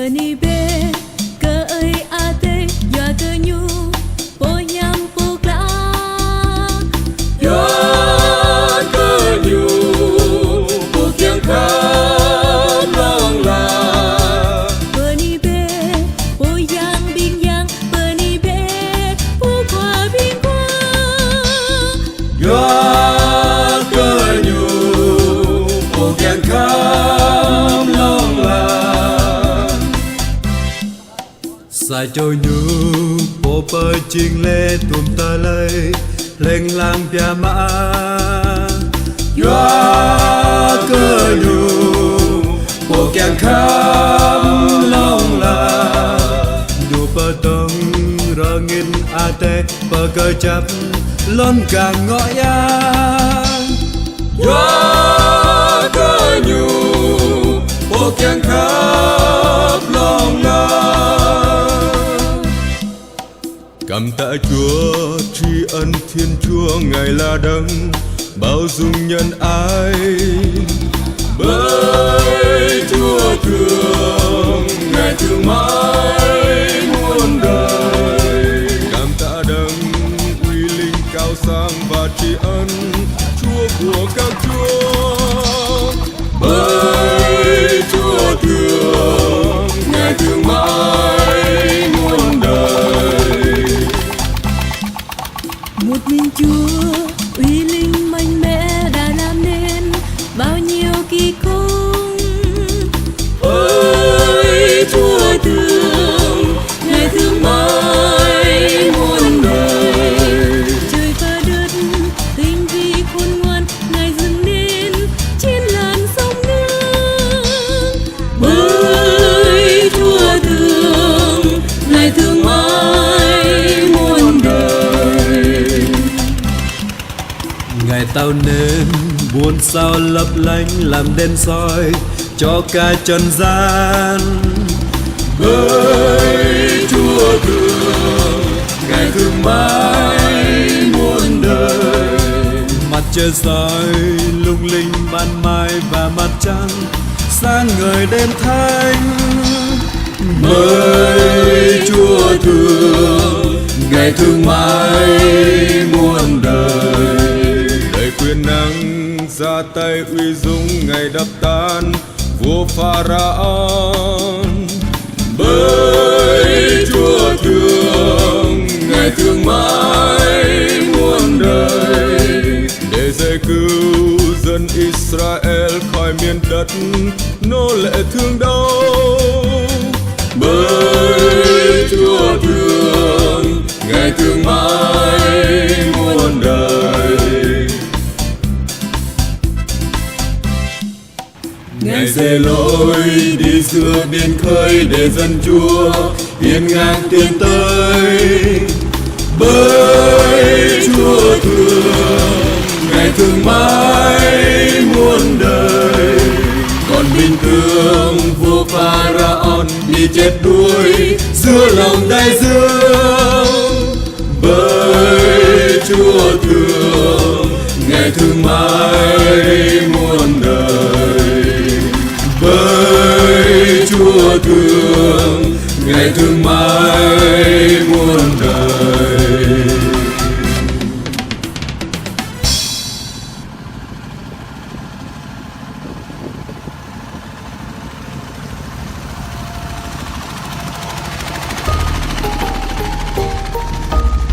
Beni be ke ai ate ya ke nyu po nyam po kla ya ke nyu po kyang kham long la Beni be po yang bing yang Beni be po kwa bing kwa ya ke nyu po kyang kham long la Sai cho nhu bộ bơ chiên lê tùm tơ lê lên lang bia mã ya ke nyu po kyang kham long la đu bơ tông rơ nghìn a tê bơ cơ chấp lon càng ngõ ya ya ke nyu po kyang kham long la Cảm tạ Chúa, tri ân Thiên Chúa, Ngài là đấng bao dung nhân ái. Bởi Chúa thương, Ngài thương mãi muôn đời. Cảm tạ đấng uy linh cao sang và tri ân Chúa của các chúa. Bởi Chúa thương, Ngài thương mãi muôn đời. Một mình Chúa uy linh mạnh mẽ đã làm nên bao nhiêu kỳ công. Ơi Chúa thương, Ngài thương mãi muôn đời. Trời và đất tinh vi khôn ngoan Ngài dựng nên trên làn sông nước. Bởi Chúa thương, Ngài thương mãi muôn đời. Ngài tạo nên muôn sao lấp lánh làm đèn soi cho cả trần gian. Bởi Chúa thương, Ngài thương mãi muôn đời. Mặt trời soi lung linh ban mai và mặt trăng sáng ngời đêm thanh. Bởi Chúa thương, Ngài thương mãi muôn đời. Đầy quyền năng ra tay uy dũng Ngài đập tan vua Pharaon. Bởi Chúa thương, Ngài thương mãi muôn đời. Để giải cứu dân Israel khỏi miền đất nô lệ thương đau. Bởi Chúa thương, Ngài thương mãi muôn đời. Ngài giê lối đi giữa biển khơi để dân Chúa hiên ngang tiến tới. Bởi Chúa thương, Ngài thương mãi muôn đời. Còn bình thường vua Pharaon bị chết đuối giữa lòng đại dương. Bởi Chúa thương, Ngài thương mãi muôn đời. Bởi Chúa thương, Ngài thương